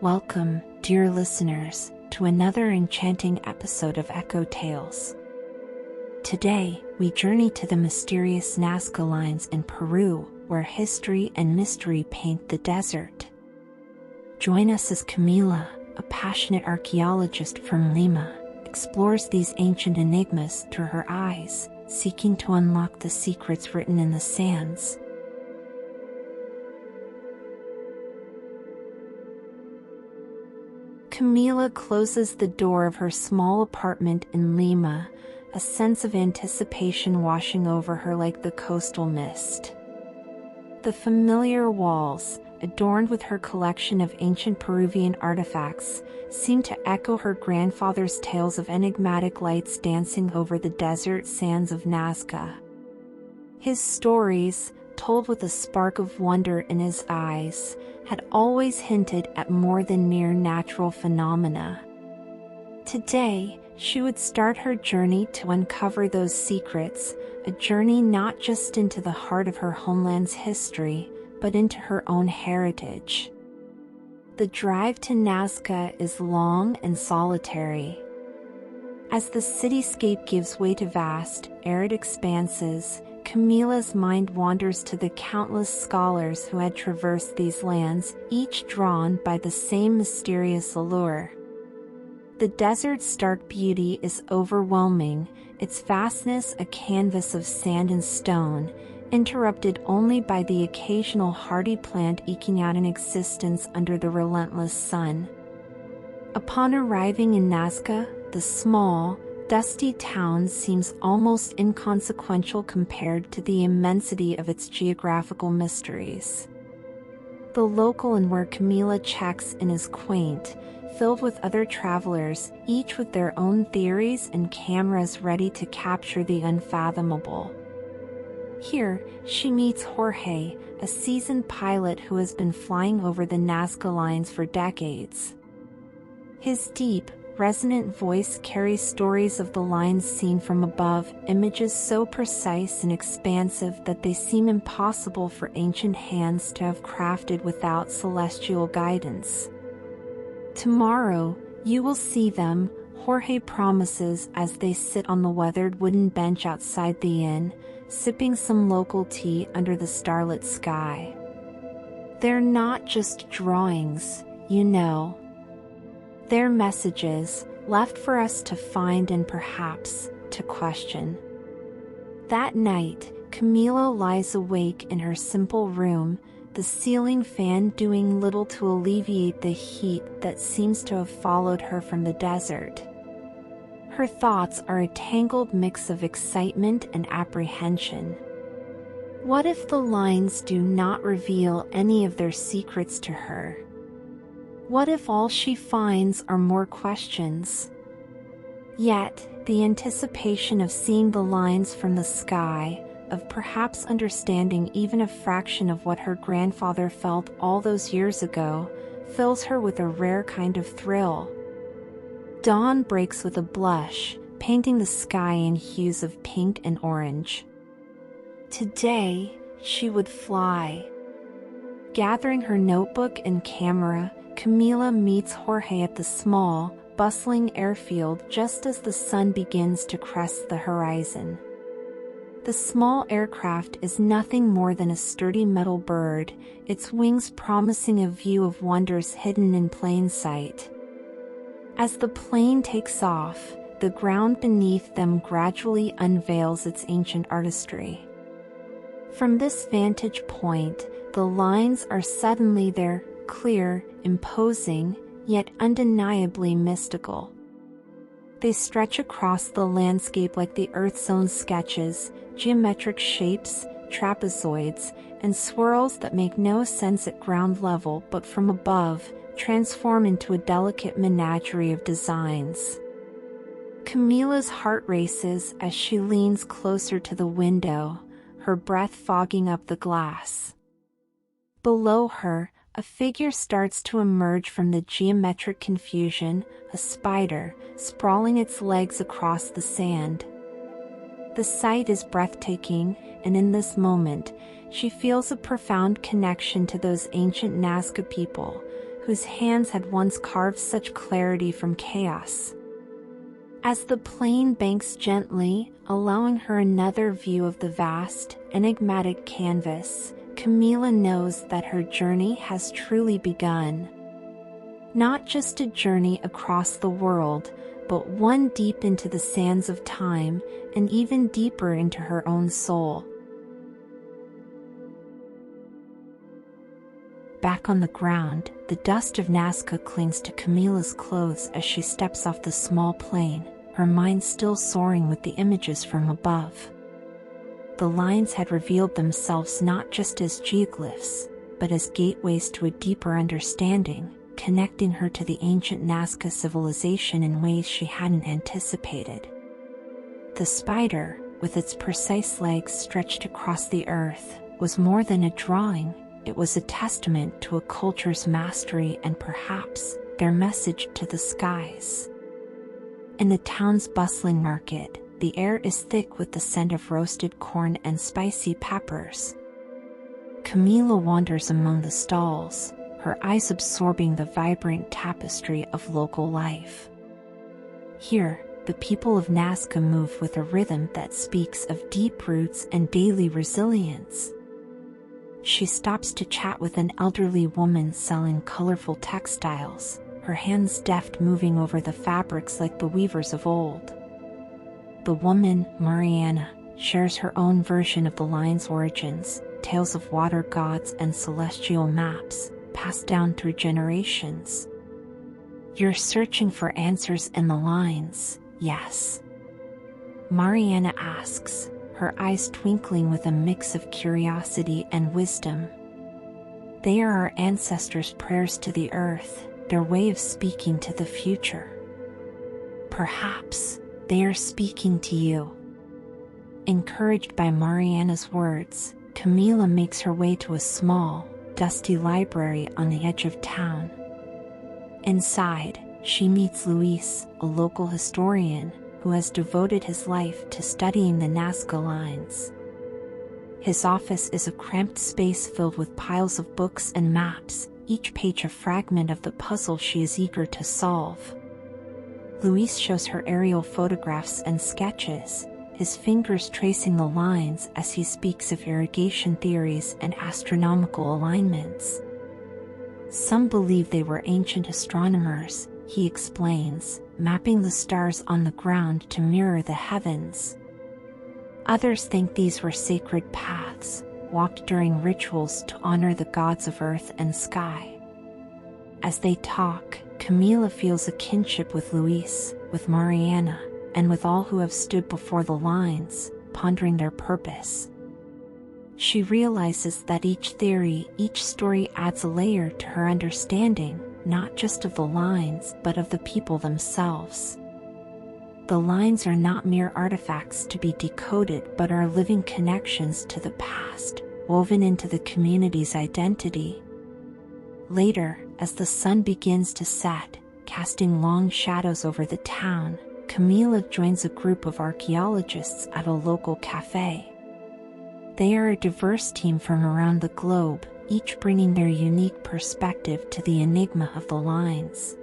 Welcome, dear listeners, to another enchanting episode of EchoTales. Today, we journey to the mysterious Nazca Lines in Peru, where history and mystery paint the desert. Join us as Camila, a passionate archaeologist from Lima, explores these ancient enigmas through her eyes, seeking to unlock the secrets written in the sands. Camila closes the door of her small apartment in Lima, a sense of anticipation washing over her like the coastal mist. The familiar walls, adorned with her collection of ancient Peruvian artifacts, seem to echo her grandfather's tales of enigmatic lights dancing over the desert sands of Nazca. His stories, told with a spark of wonder in his eyes, had always hinted at more than mere natural phenomena. Today, she would start her journey to uncover those secrets, a journey not just into the heart of her homeland's history, but into her own heritage. The drive to Nazca is long and solitary. As the cityscape gives way to vast, arid expanses, Camila's mind wanders to the countless scholars who had traversed these lands, each drawn by the same mysterious allure. The desert's stark beauty is overwhelming, its vastness a canvas of sand and stone, interrupted only by the occasional hardy plant eking out an existence under the relentless sun. Upon arriving in Nazca, the small, dusty town seems almost inconsequential compared to the immensity of its geographical mysteries. The local inn where Camila checks in is quaint, filled with other travelers, each with their own theories and cameras ready to capture the unfathomable. Here, she meets Jorge, a seasoned pilot who has been flying over the Nazca Lines for decades. His deep, resonant voice carries stories of the lines seen from above, images so precise and expansive that they seem impossible for ancient hands to have crafted without celestial guidance. Tomorrow, you will see them, Jorge promises as they sit on the weathered wooden bench outside the inn, sipping some local tea under the starlit sky. They're not just drawings, you know. They're messages, left for us to find and perhaps to question. That night, Camila lies awake in her simple room, the ceiling fan doing little to alleviate the heat that seems to have followed her from the desert. Her thoughts are a tangled mix of excitement and apprehension. What if the lines do not reveal any of their secrets to her? What if all she finds are more questions? Yet, the anticipation of seeing the lines from the sky, of perhaps understanding even a fraction of what her grandfather felt all those years ago, fills her with a rare kind of thrill. Dawn breaks with a blush, painting the sky in hues of pink and orange. Today, she would fly. Gathering her notebook and camera, Camila meets Jorge at the small, bustling airfield just as the sun begins to crest the horizon. The small aircraft is nothing more than a sturdy metal bird, its wings promising a view of wonders hidden in plain sight. As the plane takes off, the ground beneath them gradually unveils its ancient artistry. From this vantage point, the lines are suddenly there, clear, imposing, yet undeniably mystical. They stretch across the landscape like the Earth's own sketches, geometric shapes, trapezoids, and swirls that make no sense at ground level but from above, transform into a delicate menagerie of designs. Camila's heart races as she leans closer to the window, her breath fogging up the glass. Below her, a figure starts to emerge from the geometric confusion, a spider, sprawling its legs across the sand. The sight is breathtaking, and in this moment, she feels a profound connection to those ancient Nazca people, whose hands had once carved such clarity from chaos. As the plane banks gently, allowing her another view of the vast, enigmatic canvas, Camila knows that her journey has truly begun. Not just a journey across the world, but one deep into the sands of time, and even deeper into her own soul. Back on the ground, the dust of Nazca clings to Camila's clothes as she steps off the small plane, her mind still soaring with the images from above. The lines had revealed themselves not just as geoglyphs, but as gateways to a deeper understanding, connecting her to the ancient Nazca civilization in ways she hadn't anticipated. The spider, with its precise legs stretched across the earth, was more than a drawing. It was a testament to a culture's mastery and perhaps their message to the skies. In the town's bustling market, the air is thick with the scent of roasted corn and spicy peppers. Camila wanders among the stalls, her eyes absorbing the vibrant tapestry of local life. Here, the people of Nazca move with a rhythm that speaks of deep roots and daily resilience. She stops to chat with an elderly woman selling colorful textiles, her hands deft moving over the fabrics like the weavers of old. The woman, Mariana, shares her own version of the line's origins, tales of water gods and celestial maps, passed down through generations. You're searching for answers in the lines, yes? Mariana asks, her eyes twinkling with a mix of curiosity and wisdom. They are our ancestors' prayers to the earth, their way of speaking to the future. Perhaps they are speaking to you. Encouraged by Mariana's words, Camila makes her way to a small, dusty library on the edge of town. Inside, she meets Luis, a local historian, who has devoted his life to studying the Nazca Lines. His office is a cramped space filled with piles of books and maps, each page a fragment of the puzzle she is eager to solve. Luis shows her aerial photographs and sketches, his fingers tracing the lines as he speaks of irrigation theories and astronomical alignments. Some believe they were ancient astronomers, he explains, mapping the stars on the ground to mirror the heavens. Others think these were sacred paths, walked during rituals to honor the gods of earth and sky. As they talk, Camila feels a kinship with Luis, with Mariana, and with all who have stood before the lines, pondering their purpose. She realizes that each theory, each story adds a layer to her understanding, not just of the lines, but of the people themselves. The lines are not mere artifacts to be decoded, but are living connections to the past, woven into the community's identity. Later, as the sun begins to set, casting long shadows over the town, Camila joins a group of archaeologists at a local cafe. They are a diverse team from around the globe, each bringing their unique perspective to the enigma of the lines.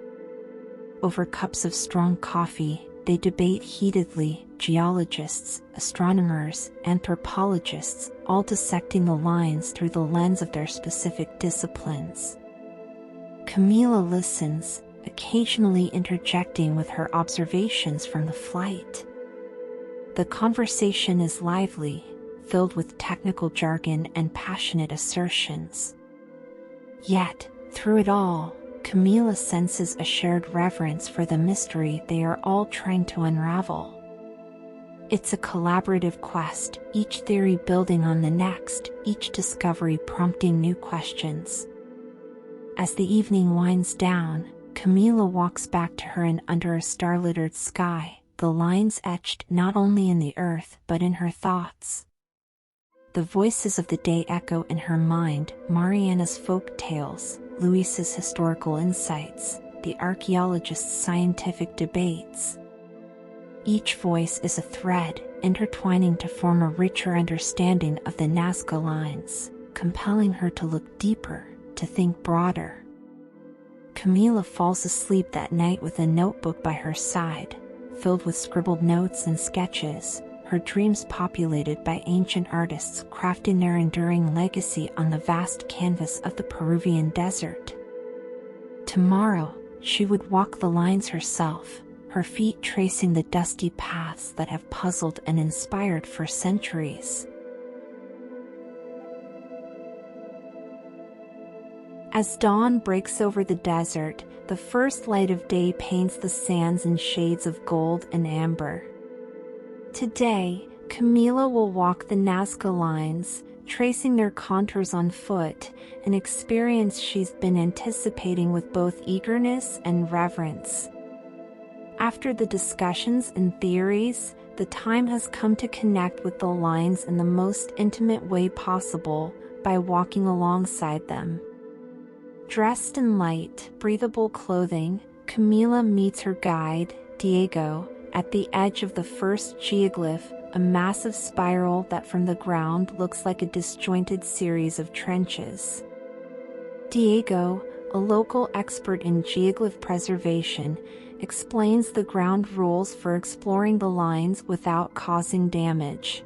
Over cups of strong coffee, they debate heatedly, geologists, astronomers, anthropologists, all dissecting the lines through the lens of their specific disciplines. Camila listens, occasionally interjecting with her observations from the flight. The conversation is lively, filled with technical jargon and passionate assertions. Yet, through it all, Camila senses a shared reverence for the mystery they are all trying to unravel. It's a collaborative quest, each theory building on the next, each discovery prompting new questions. As the evening winds down, Camila walks back to her and under a star-littered sky, the lines etched not only in the earth but in her thoughts. The voices of the day echo in her mind, Mariana's folk tales, Luis's historical insights, the archaeologist's scientific debates. Each voice is a thread, intertwining to form a richer understanding of the Nazca Lines, compelling her to look deeper, to think broader. Camila falls asleep that night with a notebook by her side, filled with scribbled notes and sketches, her dreams populated by ancient artists crafting their enduring legacy on the vast canvas of the Peruvian desert. Tomorrow, she would walk the lines herself, her feet tracing the dusty paths that have puzzled and inspired for centuries. As dawn breaks over the desert, the first light of day paints the sands in shades of gold and amber. Today, Camila will walk the Nazca Lines, tracing their contours on foot, an experience she's been anticipating with both eagerness and reverence. After the discussions and theories, the time has come to connect with the lines in the most intimate way possible, by walking alongside them. Dressed in light, breathable clothing, Camila meets her guide, Diego, at the edge of the first geoglyph, a massive spiral that from the ground looks like a disjointed series of trenches. Diego, a local expert in geoglyph preservation, explains the ground rules for exploring the lines without causing damage.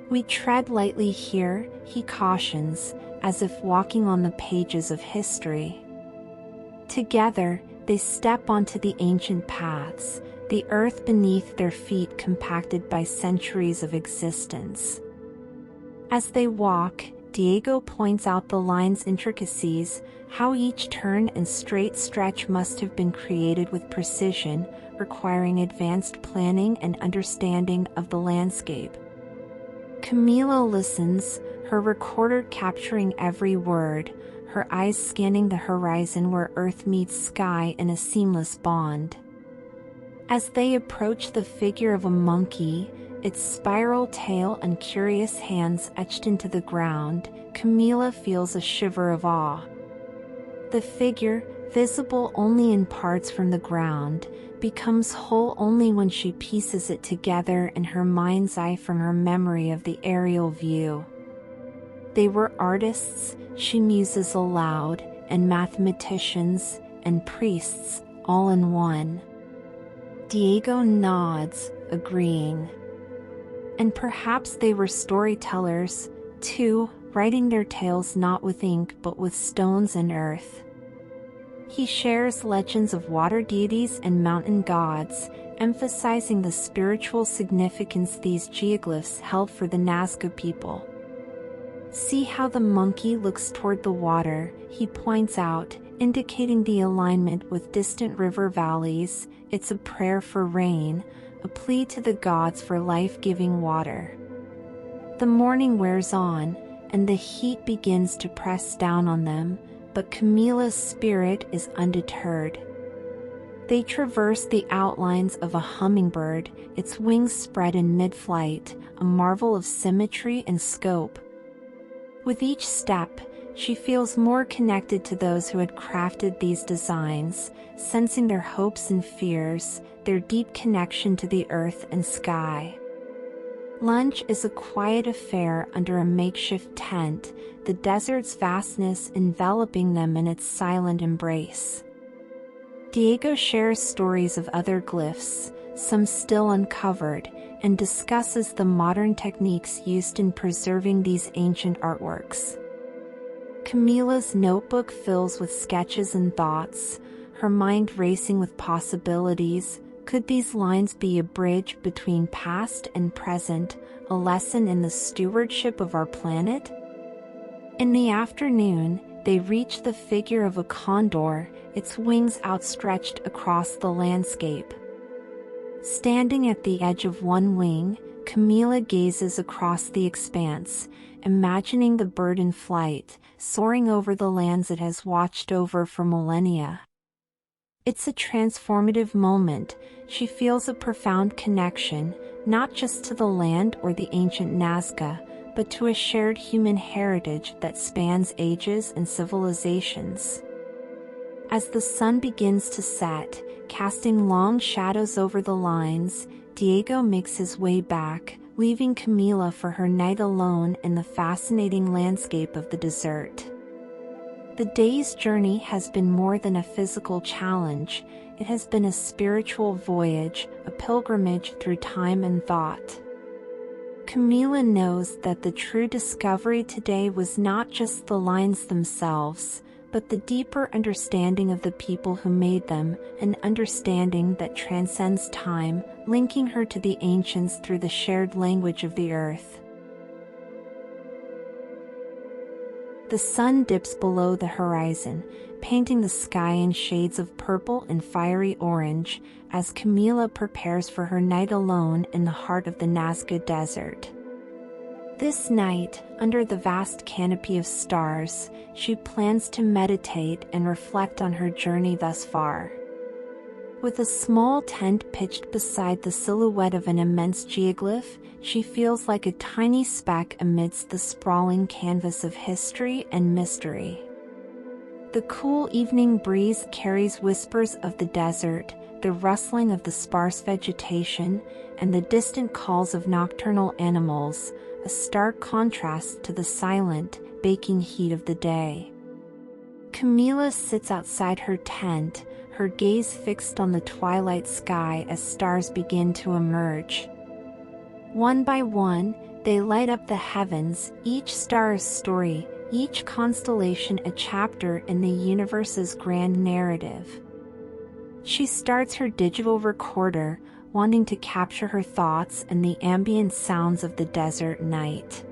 "We tread lightly here," he cautions, as if walking on the pages of history. Together, they step onto the ancient paths, the earth beneath their feet compacted by centuries of existence. As they walk, Diego points out the line's intricacies, how each turn and straight stretch must have been created with precision, requiring advanced planning and understanding of the landscape. Camila listens, her recorder capturing every word, her eyes scanning the horizon where earth meets sky in a seamless bond. As they approach the figure of a monkey, its spiral tail and curious hands etched into the ground, Camila feels a shiver of awe. The figure, visible only in parts from the ground, becomes whole only when she pieces it together in her mind's eye from her memory of the aerial view. They were artists, she muses aloud, and mathematicians, and priests, all in one. Diego nods, agreeing. And perhaps they were storytellers, too, writing their tales not with ink but with stones and earth. He shares legends of water deities and mountain gods, emphasizing the spiritual significance these geoglyphs held for the Nazca people. "See how the monkey looks toward the water," he points out, indicating the alignment with distant river valleys. "It's a prayer for rain, a plea to the gods for life-giving water." The morning wears on, and the heat begins to press down on them, but Camila's spirit is undeterred. They traverse the outlines of a hummingbird, its wings spread in mid-flight, a marvel of symmetry and scope. With each step, she feels more connected to those who had crafted these designs, sensing their hopes and fears, their deep connection to the earth and sky. Lunch is a quiet affair under a makeshift tent, the desert's vastness enveloping them in its silent embrace. Diego shares stories of other glyphs, some still uncovered, and discusses the modern techniques used in preserving these ancient artworks. Camila's notebook fills with sketches and thoughts, her mind racing with possibilities. Could these lines be a bridge between past and present, a lesson in the stewardship of our planet? In the afternoon, they reach the figure of a condor, its wings outstretched across the landscape. Standing at the edge of one wing, Camila gazes across the expanse, imagining the bird in flight, soaring over the lands it has watched over for millennia. It's a transformative moment. She feels a profound connection, not just to the land or the ancient Nazca, but to a shared human heritage that spans ages and civilizations. As the sun begins to set, casting long shadows over the lines, Diego makes his way back, leaving Camila for her night alone in the fascinating landscape of the desert. The day's journey has been more than a physical challenge. It has been a spiritual voyage, a pilgrimage through time and thought. Camila knows that the true discovery today was not just the lines themselves, but the deeper understanding of the people who made them, an understanding that transcends time, linking her to the ancients through the shared language of the earth. The sun dips below the horizon, painting the sky in shades of purple and fiery orange, as Camila prepares for her night alone in the heart of the Nazca Desert. This night, under the vast canopy of stars, she plans to meditate and reflect on her journey thus far. With a small tent pitched beside the silhouette of an immense geoglyph, she feels like a tiny speck amidst the sprawling canvas of history and mystery. The cool evening breeze carries whispers of the desert, the rustling of the sparse vegetation, and the distant calls of nocturnal animals, a stark contrast to the silent, baking heat of the day. Camila sits outside her tent, her gaze fixed on the twilight sky as stars begin to emerge. One by one, they light up the heavens, each star a story, each constellation a chapter in the universe's grand narrative. She starts her digital recorder, wanting to capture her thoughts and the ambient sounds of the desert night.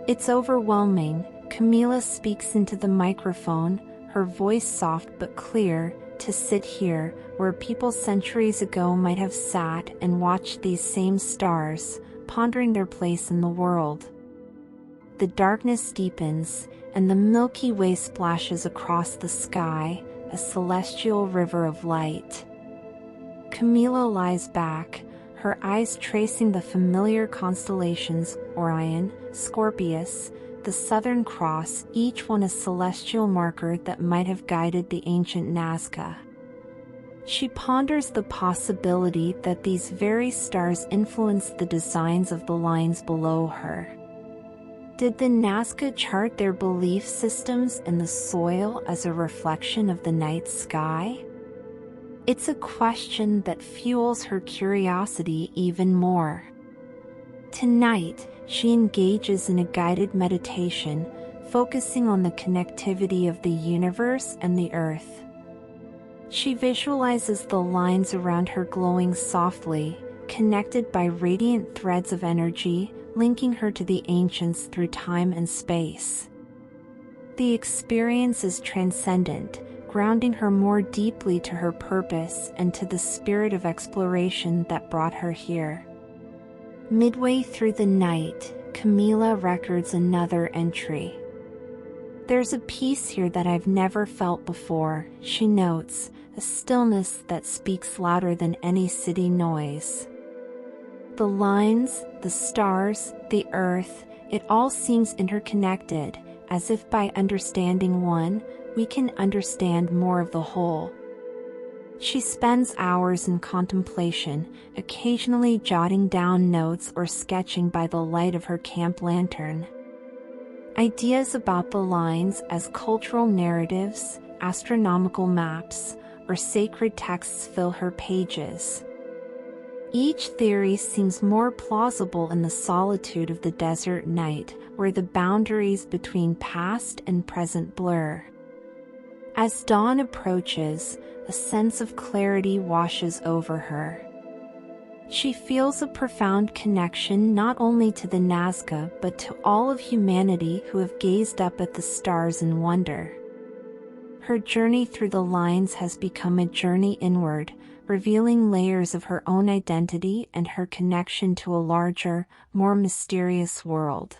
It's overwhelming. Camila speaks into the microphone, her voice soft but clear, to sit here, where people centuries ago might have sat and watched these same stars, pondering their place in the world. The darkness deepens, and the Milky Way splashes across the sky, a celestial river of light. Camila lies back, her eyes tracing the familiar constellations: Orion, Scorpius, the Southern Cross, each one a celestial marker that might have guided the ancient Nazca. She ponders the possibility that these very stars influenced the designs of the lines below her. Did the Nazca chart their belief systems in the soil as a reflection of the night sky? It's a question that fuels her curiosity even more. Tonight, she engages in a guided meditation, focusing on the connectivity of the universe and the earth. She visualizes the lines around her glowing softly, connected by radiant threads of energy, linking her to the ancients through time and space. The experience is transcendent, grounding her more deeply to her purpose and to the spirit of exploration that brought her here. Midway through the night, Camila records another entry. "There's a peace here that I've never felt before," she notes, a stillness that speaks louder than any city noise. The lines, the stars, the earth, it all seems interconnected, as if by understanding one, we can understand more of the whole. She spends hours in contemplation, occasionally jotting down notes or sketching by the light of her camp lantern. Ideas about the lines as cultural narratives, astronomical maps, or sacred texts fill her pages. Each theory seems more plausible in the solitude of the desert night, where the boundaries between past and present blur. As dawn approaches, a sense of clarity washes over her. She feels a profound connection not only to the Nazca but to all of humanity who have gazed up at the stars in wonder. Her journey through the lines has become a journey inward, revealing layers of her own identity and her connection to a larger, more mysterious world.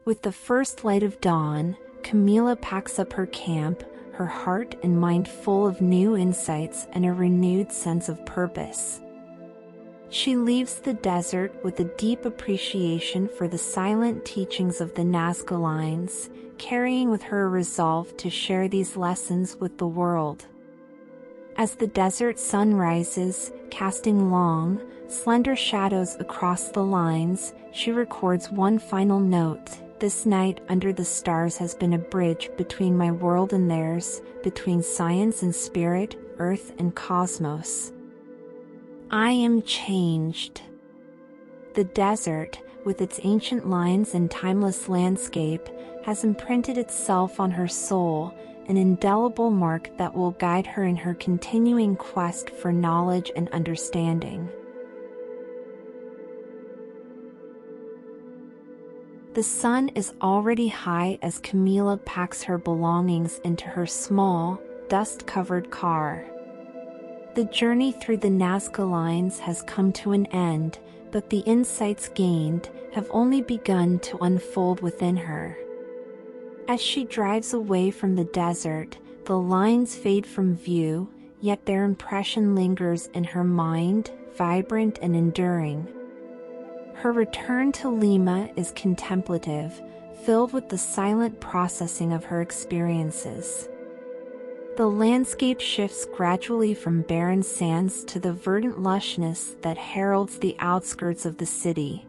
With the first light of dawn, Camila packs up her camp, her heart and mind full of new insights and a renewed sense of purpose. She leaves the desert with a deep appreciation for the silent teachings of the Nazca Lines, carrying with her a resolve to share these lessons with the world. As the desert sun rises, casting long, slender shadows across the lines, she records one final note: This night under the stars has been a bridge between my world and theirs, between science and spirit, earth and cosmos. I am changed. The desert, with its ancient lines and timeless landscape, has imprinted itself on her soul, an indelible mark that will guide her in her continuing quest for knowledge and understanding. The sun is already high as Camila packs her belongings into her small, dust-covered car. The journey through the Nazca Lines has come to an end, but the insights gained have only begun to unfold within her. As she drives away from the desert, the lines fade from view, yet their impression lingers in her mind, vibrant and enduring. Her return to Lima is contemplative, filled with the silent processing of her experiences. The landscape shifts gradually from barren sands to the verdant lushness that heralds the outskirts of the city.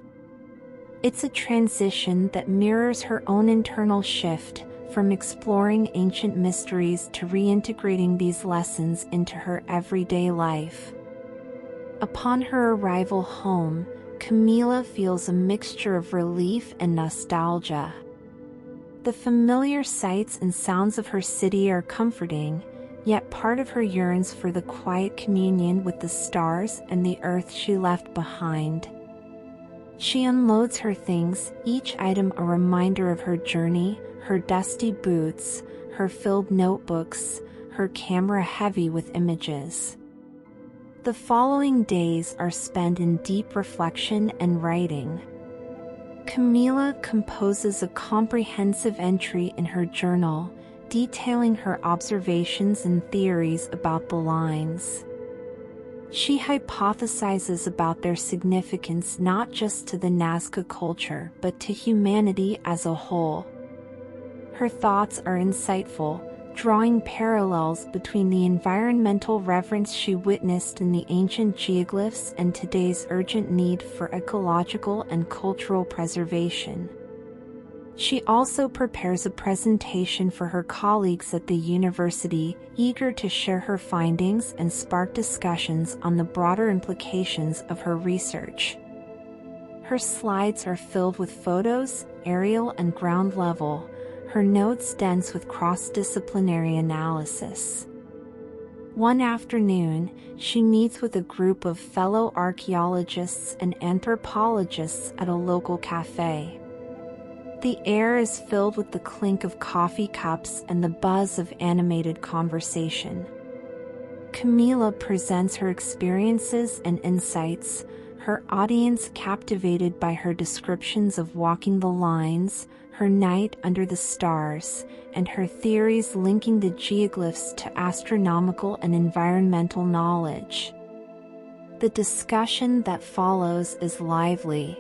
It's a transition that mirrors her own internal shift, from exploring ancient mysteries to reintegrating these lessons into her everyday life. Upon her arrival home, Camila feels a mixture of relief and nostalgia. The familiar sights and sounds of her city are comforting, yet part of her yearns for the quiet communion with the stars and the earth she left behind. She unloads her things, each item a reminder of her journey, her dusty boots, her filled notebooks, her camera heavy with images. The following days are spent in deep reflection and writing. Camila composes a comprehensive entry in her journal, detailing her observations and theories about the lines. She hypothesizes about their significance not just to the Nazca culture but to humanity as a whole. Her thoughts are insightful, drawing parallels between the environmental reverence she witnessed in the ancient geoglyphs and today's urgent need for ecological and cultural preservation. She also prepares a presentation for her colleagues at the university, eager to share her findings and spark discussions on the broader implications of her research. Her slides are filled with photos, aerial and ground level, her notes dense with cross-disciplinary analysis. One afternoon, she meets with a group of fellow archaeologists and anthropologists at a local cafe. The air is filled with the clink of coffee cups and the buzz of animated conversation. Camila presents her experiences and insights, her audience captivated by her descriptions of walking the lines, her night under the stars, and her theories linking the geoglyphs to astronomical and environmental knowledge. The discussion that follows is lively.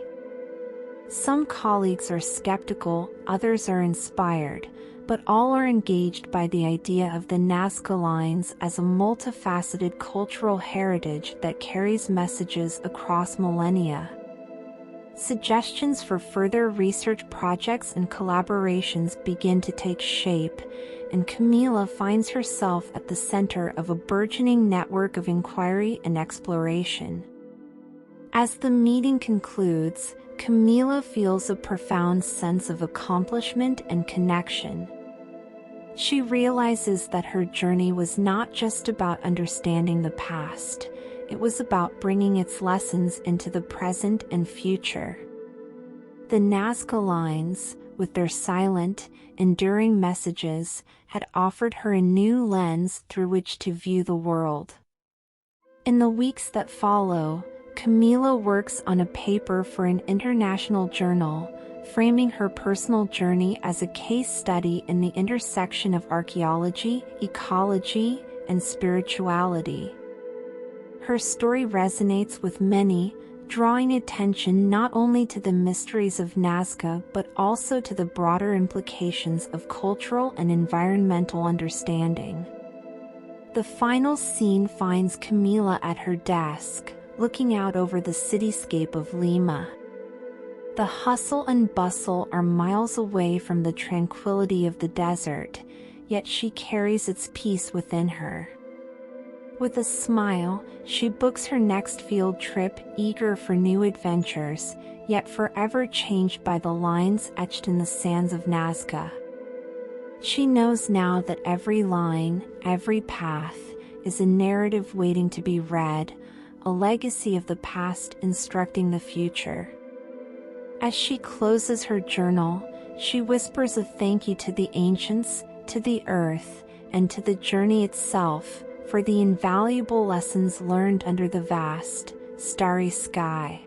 Some colleagues are skeptical, others are inspired, but all are engaged by the idea of the Nazca Lines as a multifaceted cultural heritage that carries messages across millennia. Suggestions for further research projects and collaborations begin to take shape, and Camila finds herself at the center of a burgeoning network of inquiry and exploration. As the meeting concludes, Camila feels a profound sense of accomplishment and connection. She realizes that her journey was not just about understanding the past, it was about bringing its lessons into the present and future. The Nazca Lines, with their silent, enduring messages, had offered her a new lens through which to view the world. In the weeks that follow, Camila works on a paper for an international journal, framing her personal journey as a case study in the intersection of archaeology, ecology, and spirituality. Her story resonates with many, drawing attention not only to the mysteries of Nazca but also to the broader implications of cultural and environmental understanding. The final scene finds Camila at her desk, looking out over the cityscape of Lima. The hustle and bustle are miles away from the tranquility of the desert, yet she carries its peace within her. With a smile, she books her next field trip, eager for new adventures, yet forever changed by the lines etched in the sands of Nazca. She knows now that every line, every path, is a narrative waiting to be read, a legacy of the past instructing the future. As she closes her journal, she whispers a thank you to the ancients, to the earth, and to the journey itself, for the invaluable lessons learned under the vast, starry sky.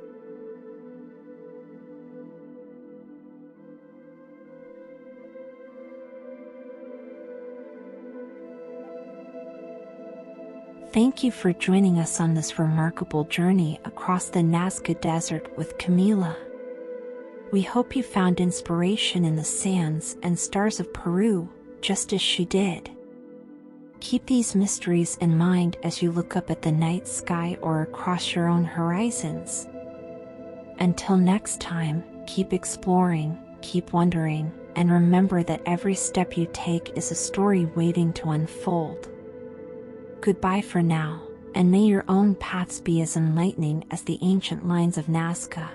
Thank you for joining us on this remarkable journey across the Nazca Desert with Camila. We hope you found inspiration in the sands and stars of Peru, just as she did. Keep these mysteries in mind as you look up at the night sky or across your own horizons. Until next time, keep exploring, keep wondering, and remember that every step you take is a story waiting to unfold. Goodbye for now, and may your own paths be as enlightening as the ancient lines of Nazca.